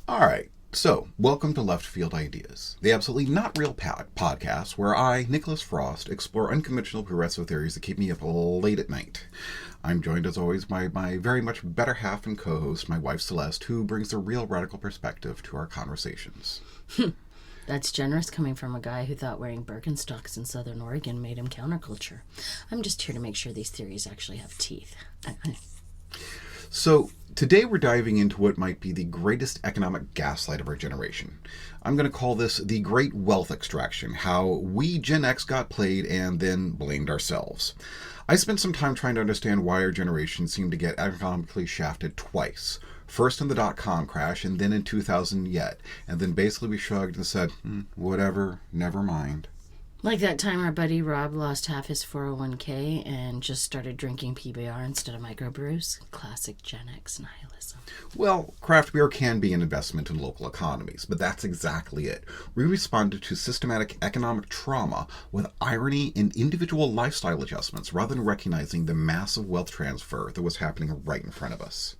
All right, so welcome to Left Field Ideas, the absolutely not real podcast where I, Nicholas Frost, explore unconventional progressive theories that keep me up late at night. I'm joined as always by my very much better half and co-host, my wife Celeste, who brings a real radical perspective to our conversations. That's generous coming from a guy who thought wearing Birkenstocks in Southern Oregon made him counterculture. I'm just here to make sure these theories actually have teeth. So, today we're diving into what might be the greatest economic gaslight of our generation. I'm going to call this the Great Wealth Extraction, how we Gen X got played and then blamed ourselves. I spent some time trying to understand why our generation seemed to get economically shafted twice. First in the dot-com crash and then in 2000 yet. And then basically we shrugged and said, whatever, never mind. Like that time our buddy Rob lost half his 401k and just started drinking PBR instead of microbrews. Classic Gen X nihilism. Well, craft beer can be an investment in local economies, but that's exactly it. We responded to systematic economic trauma with irony and individual lifestyle adjustments rather than recognizing the massive wealth transfer that was happening right in front of us.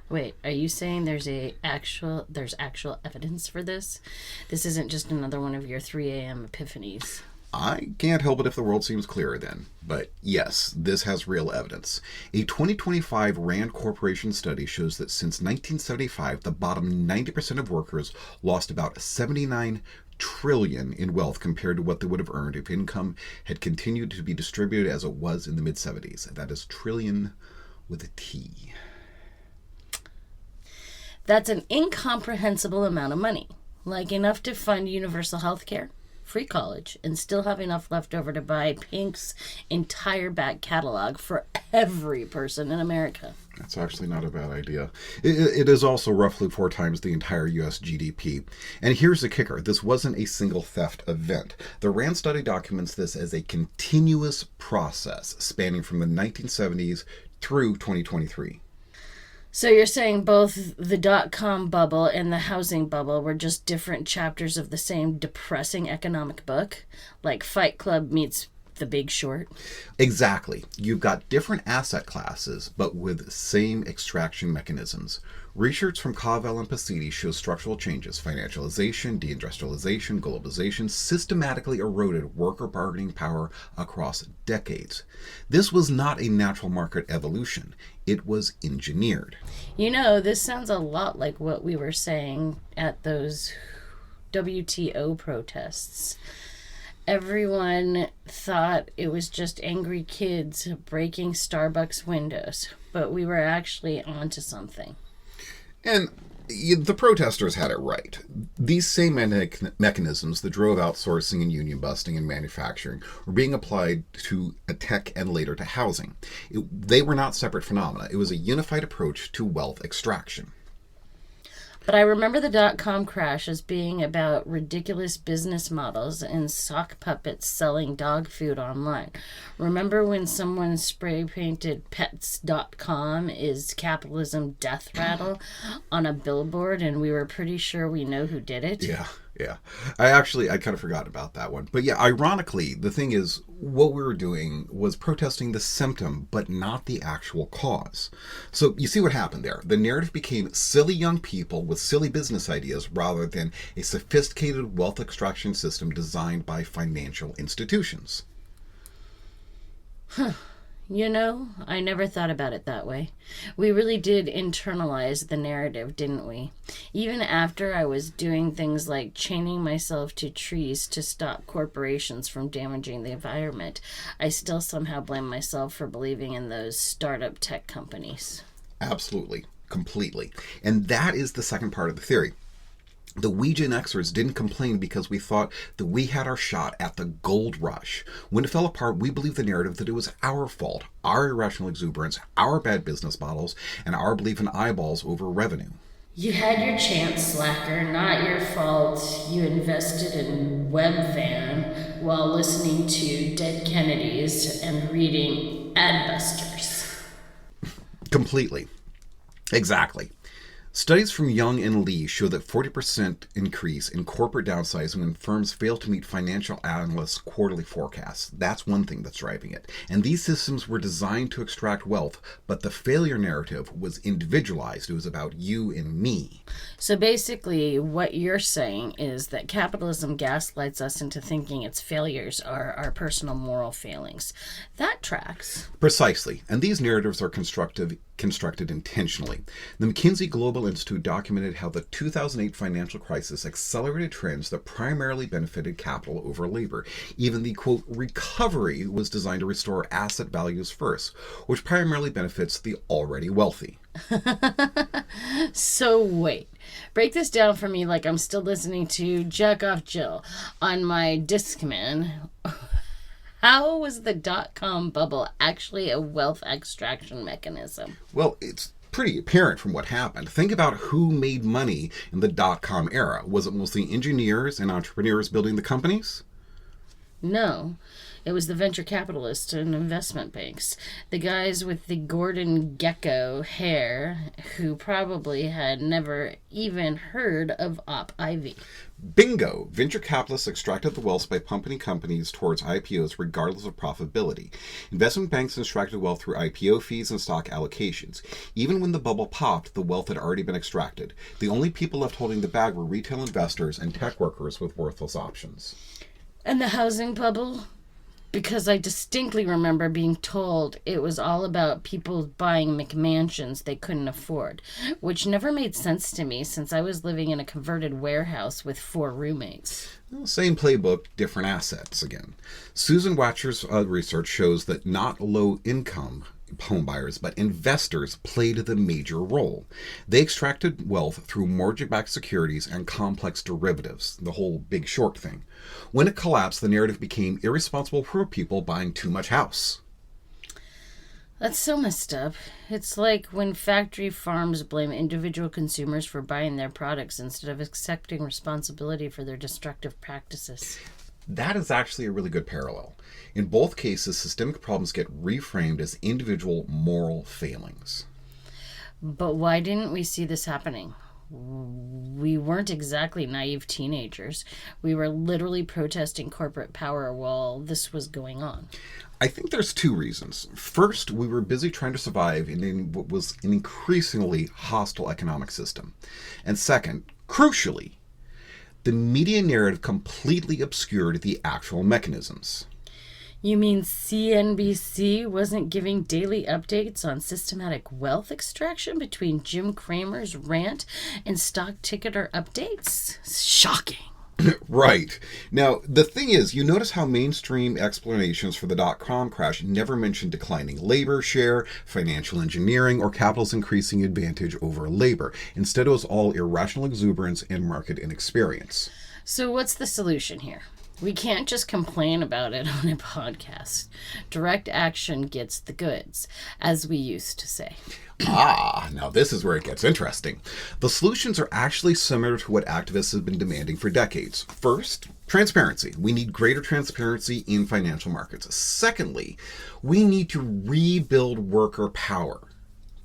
Wait, are you saying there's actual evidence for this? This isn't just another one of your 3 a.m. epiphanies. I can't help it if the world seems clearer then. But yes, this has real evidence. A 2025 RAND Corporation study shows that since 1975, the bottom 90% of workers lost about 79 trillion in wealth compared to what they would have earned if income had continued to be distributed as it was in the mid-70s. That is trillion with a T. That's an incomprehensible amount of money. Like enough to fund universal health care, free college, and still have enough left over to buy Pink's entire back catalog for every person in America. That's actually not a bad idea. It is also roughly 4 times the entire U.S. GDP. And here's the kicker. This wasn't a single theft event. The RAND study documents this as a continuous process spanning from the 1970s through 2023. So you're saying both the dot-com bubble and the housing bubble were just different chapters of the same depressing economic book? Like Fight Club meets The Big Short? Exactly. You've got different asset classes, but with same extraction mechanisms. Research from Cavell and Pasini shows structural changes. Financialization, deindustrialization, globalization systematically eroded worker bargaining power across decades. This was not a natural market evolution. It was engineered. You know, this sounds a lot like what we were saying at those WTO protests. Everyone thought it was just angry kids breaking Starbucks windows, but we were actually onto something. And the protesters had it right. These same mechanisms that drove outsourcing and union busting and manufacturing were being applied to tech and later to housing. They were not separate phenomena. It was a unified approach to wealth extraction. But I remember the dot-com crash as being about ridiculous business models and sock puppets selling dog food online. Remember when someone spray-painted pets.com is capitalism death rattle on a billboard and we were pretty sure we know who did it? Yeah. I kind of forgot about that one. But yeah, ironically, the thing is, what we were doing was protesting the symptom, but not the actual cause. So you see what happened there. The narrative became silly young people with silly business ideas rather than a sophisticated wealth extraction system designed by financial institutions. You know, I never thought about it that way. We really did internalize the narrative, didn't we? Even after I was doing things like chaining myself to trees to stop corporations from damaging the environment, I still somehow blame myself for believing in those startup tech companies. Absolutely. Completely. And that is the second part of the theory. The we Gen Xers didn't complain because we thought that we had our shot at the gold rush. When it fell apart, we believed the narrative that it was our fault, our irrational exuberance, our bad business models, and our belief in eyeballs over revenue. You had your chance, slacker. Not your fault. You invested in Webvan while listening to Dead Kennedys and reading Adbusters. Completely. Exactly. Studies from Young and Lee show that 40% increase in corporate downsizing when firms fail to meet financial analysts' quarterly forecasts. That's one thing that's driving it. And these systems were designed to extract wealth, but the failure narrative was individualized. It was about you and me. So basically, what you're saying is that capitalism gaslights us into thinking its failures are our personal moral failings. That tracks. Precisely. And these narratives are constructed intentionally. The McKinsey Global Institute documented how the 2008 financial crisis accelerated trends that primarily benefited capital over labor. Even the, quote, recovery was designed to restore asset values first, which primarily benefits the already wealthy. So wait, break this down for me like I'm still listening to Jack Off Jill on my Discman. How was the dot-com bubble actually a wealth extraction mechanism? Well, it's pretty apparent from what happened. Think about who made money in the dot-com era. Was it mostly engineers and entrepreneurs building the companies? No, it was the venture capitalists and investment banks. The guys with the Gordon Gekko hair who probably had never even heard of Op Ivy. Bingo! Venture capitalists extracted the wealth by pumping companies towards IPOs regardless of profitability. Investment banks extracted wealth through IPO fees and stock allocations. Even when the bubble popped, the wealth had already been extracted. The only people left holding the bag were retail investors and tech workers with worthless options. And the housing bubble? Because I distinctly remember being told it was all about people buying McMansions they couldn't afford, which never made sense to me since I was living in a converted warehouse with 4 roommates. Well, same playbook, different assets again. Susan Watcher's research shows that not low-income homebuyers, but investors played the major role. They extracted wealth through mortgage-backed securities and complex derivatives, the whole Big Short thing. When it collapsed, the narrative became irresponsible poor people buying too much house. That's so messed up. It's like when factory farms blame individual consumers for buying their products instead of accepting responsibility for their destructive practices. That is actually a really good parallel. In both cases, systemic problems get reframed as individual moral failings. But why didn't we see this happening? We weren't exactly naive teenagers. We were literally protesting corporate power while this was going on. I think there's 2 reasons. First, we were busy trying to survive in what was an increasingly hostile economic system. And second, crucially, the media narrative completely obscured the actual mechanisms. You mean CNBC wasn't giving daily updates on systematic wealth extraction between Jim Cramer's rant and stock ticketer updates? Shocking. Right. Now, the thing is, you notice how mainstream explanations for the dot-com crash never mentioned declining labor share, financial engineering, or capital's increasing advantage over labor. Instead, it was all irrational exuberance and market inexperience. So what's the solution here? We can't just complain about it on a podcast. Direct action gets the goods, as we used to say. Now this is where it gets interesting. The solutions are actually similar to what activists have been demanding for decades. First, transparency. We need greater transparency in financial markets. Secondly, we need to rebuild worker power.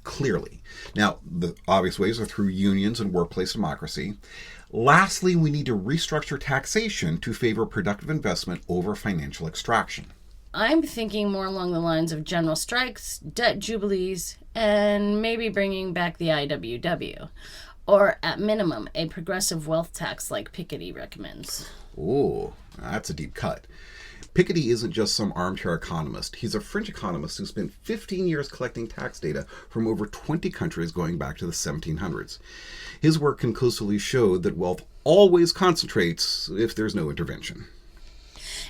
Clearly. Now, the obvious ways are through unions and workplace democracy. Lastly, we need to restructure taxation to favor productive investment over financial extraction. I'm thinking more along the lines of general strikes, debt jubilees, and maybe bringing back the IWW. Or, at minimum, a progressive wealth tax like Piketty recommends. Ooh, that's a deep cut. Piketty isn't just some armchair economist. He's a French economist who spent 15 years collecting tax data from over 20 countries going back to the 1700s. His work conclusively showed that wealth always concentrates if there's no intervention.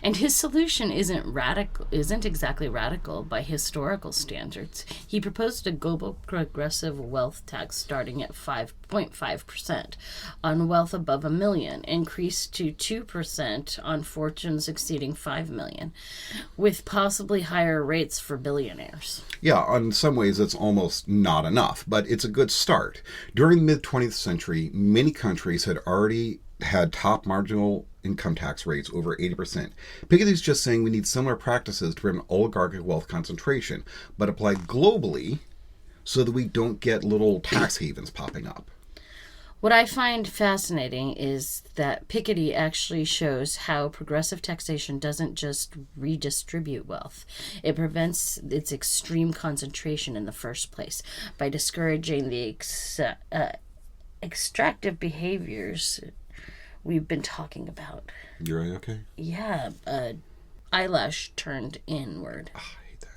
And his solution isn't exactly radical by historical standards. He proposed a global progressive wealth tax starting at 5.5% on wealth above $1 million, increased to 2% on fortunes exceeding $5 million, with possibly higher rates for billionaires. Yeah, in some ways it's almost not enough, but it's a good start. During the mid-20th century, many countries had already had top marginal income tax rates over 80%. Piketty's just saying we need similar practices to prevent oligarchic wealth concentration, but applied globally so that we don't get little tax havens popping up. What I find fascinating is that Piketty actually shows how progressive taxation doesn't just redistribute wealth. It prevents its extreme concentration in the first place by discouraging the extractive behaviors we've been talking about. You're okay? Yeah, eyelash turned inward. I hate that.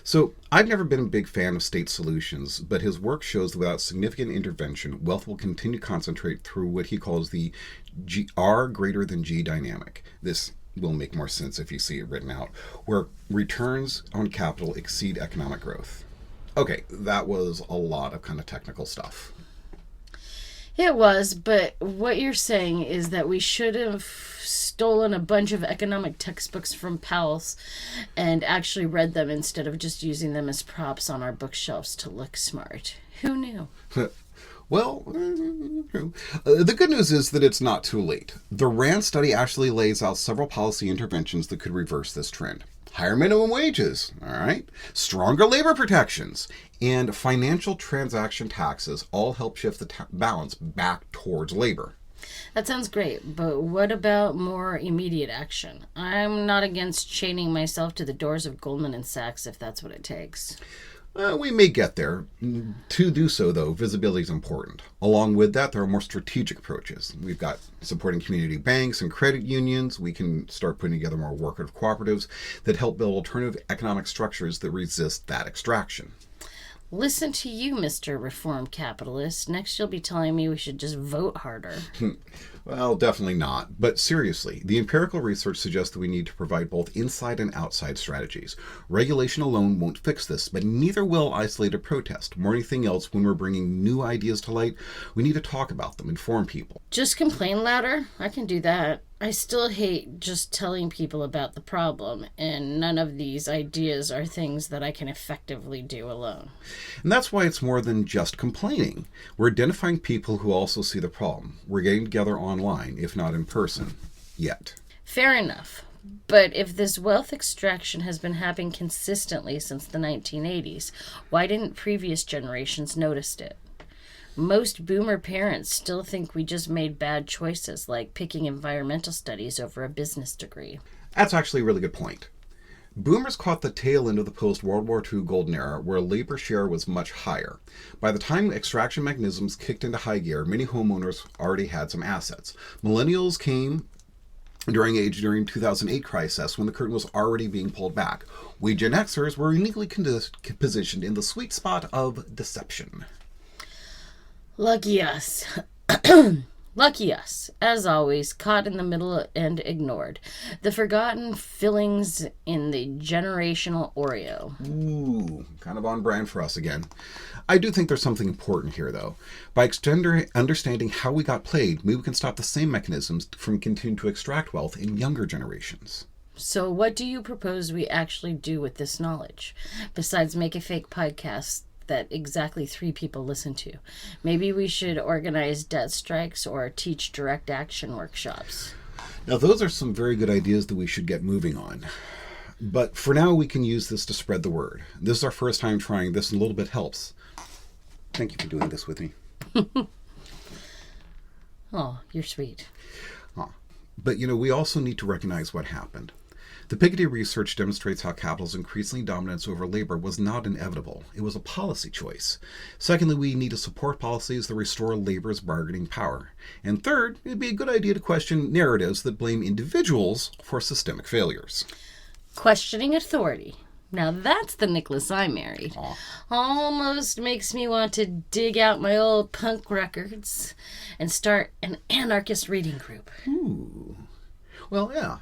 So, I've never been a big fan of state solutions, but his work shows that without significant intervention, wealth will continue to concentrate through what he calls the R greater than G dynamic. This will make more sense if you see it written out, where returns on capital exceed economic growth. Okay, that was a lot of kind of technical stuff. It was, but what you're saying is that we should have stolen a bunch of economic textbooks from Powell's and actually read them instead of just using them as props on our bookshelves to look smart. Who knew? Well, the good news is that it's not too late. The RAND study actually lays out several policy interventions that could reverse this trend. Higher minimum wages, all right, stronger labor protections, and financial transaction taxes all help shift the balance back towards labor. That sounds great, but what about more immediate action? I'm not against chaining myself to the doors of Goldman & Sachs if that's what it takes. We may get there. To do so, though, visibility is important. Along with that, there are more strategic approaches. We've got supporting community banks and credit unions. We can start putting together more worker cooperatives that help build alternative economic structures that resist that extraction. Listen to you, Mr. Reform Capitalist. Next you'll be telling me we should just vote harder. Well, definitely not. But seriously, the empirical research suggests that we need to provide both inside and outside strategies. Regulation alone won't fix this, but neither will isolated protest. More anything else, when we're bringing new ideas to light, we need to talk about them, inform people. Just complain louder? I can do that. I still hate just telling people about the problem, and none of these ideas are things that I can effectively do alone. And that's why it's more than just complaining. We're identifying people who also see the problem. We're getting together online, if not in person, yet. Fair enough. But if this wealth extraction has been happening consistently since the 1980s, why didn't previous generations notice it? Most boomer parents still think we just made bad choices, like picking environmental studies over a business degree. That's actually a really good point. Boomers caught the tail end of the post-World War II golden era, where labor share was much higher. By the time extraction mechanisms kicked into high gear, many homeowners already had some assets. Millennials came during 2008 crisis, when the curtain was already being pulled back. We Gen Xers were uniquely positioned in the sweet spot of deception. Lucky us. Lucky us. As always, caught in the middle and ignored. The forgotten fillings in the generational Oreo. Ooh, kind of on brand for us again. I do think there's something important here, though. By understanding how we got played, maybe we can stop the same mechanisms from continuing to extract wealth in younger generations. So what do you propose we actually do with this knowledge, besides make a fake podcast that exactly 3 people listen to? Maybe we should organize debt strikes or teach direct action workshops. Now, those are some very good ideas that we should get moving on. But for now, we can use this to spread the word. This is our first time trying this, and a little bit helps. Thank you for doing this with me. Oh, you're sweet. But, we also need to recognize what happened. The Piketty research demonstrates how capital's increasing dominance over labor was not inevitable. It was a policy choice. Secondly, we need to support policies that restore labor's bargaining power. And third, it'd be a good idea to question narratives that blame individuals for systemic failures. Questioning authority. Now that's the Nicholas I married. Aw. Almost makes me want to dig out my old punk records and start an anarchist reading group. Ooh. Well, yeah.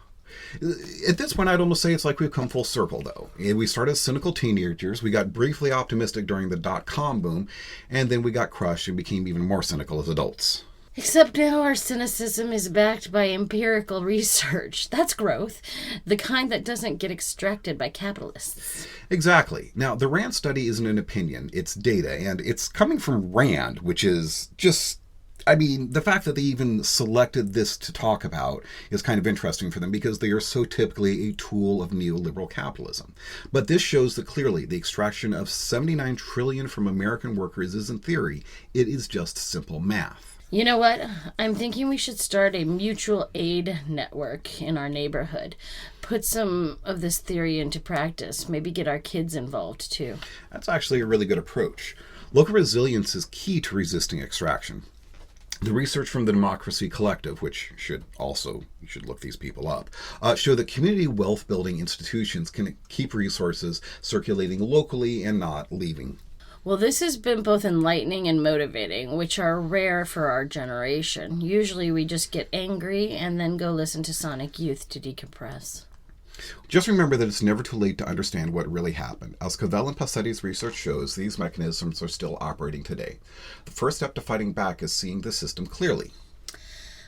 At this point, I'd almost say it's like we've come full circle, though. We started as cynical teenagers, we got briefly optimistic during the dot-com boom, and then we got crushed and became even more cynical as adults. Except now our cynicism is backed by empirical research. That's growth. The kind that doesn't get extracted by capitalists. Exactly. Now, the RAND study isn't an opinion, it's data, and it's coming from RAND, which is just I mean, the fact that they even selected this to talk about is kind of interesting for them because they are so typically a tool of neoliberal capitalism. But this shows that clearly the extraction of $79 trillion from American workers isn't theory, it is just simple math. You know what? I'm thinking we should start a mutual aid network in our neighborhood. Put some of this theory into practice. Maybe get our kids involved too. That's actually a really good approach. Local resilience is key to resisting extraction. The research from the Democracy Collective, which you should look these people up, show that community wealth building institutions can keep resources circulating locally and not leaving. Well, this has been both enlightening and motivating, which are rare for our generation. Usually we just get angry and then go listen to Sonic Youth to decompress. Just remember that it's never too late to understand what really happened. As Cavell and Passetti's research shows, these mechanisms are still operating today. The first step to fighting back is seeing the system clearly.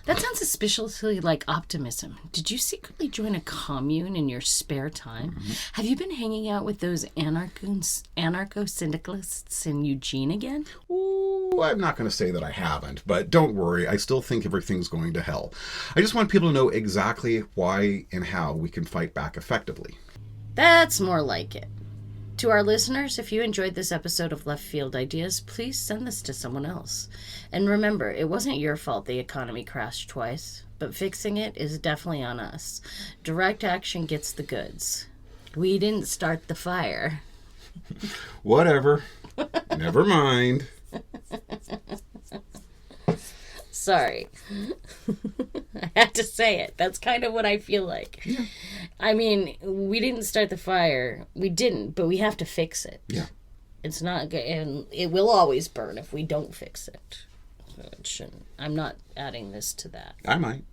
That sounds suspiciously like optimism. Did you secretly join a commune in your spare time? Mm-hmm. Have you been hanging out with those anarcho-syndicalists in Eugene again? Ooh, I'm not going to say that I haven't, but don't worry, I still think everything's going to hell. I just want people to know exactly why and how we can fight back effectively. That's more like it. To our listeners, if you enjoyed this episode of Left Field Ideas, please send this to someone else. And remember, it wasn't your fault the economy crashed twice, but fixing it is definitely on us. Direct action gets the goods. We didn't start the fire. Whatever. Never mind. Sorry. I had to say it. That's kind of what I feel like. Yeah. I mean, we didn't start the fire. We didn't, but we have to fix it. Yeah. It's not good, and it will always burn if we don't fix it. So it shouldn't. I'm not adding this to that. I might.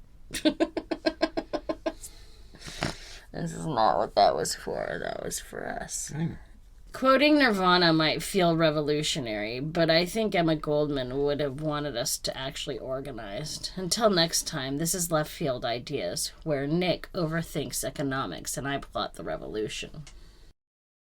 This is not what that was for. That was for us. I know. Quoting Nirvana might feel revolutionary, but I think Emma Goldman would have wanted us to actually organize. Until next time, this is Left Field Ideas, where Nick overthinks economics and I plot the revolution.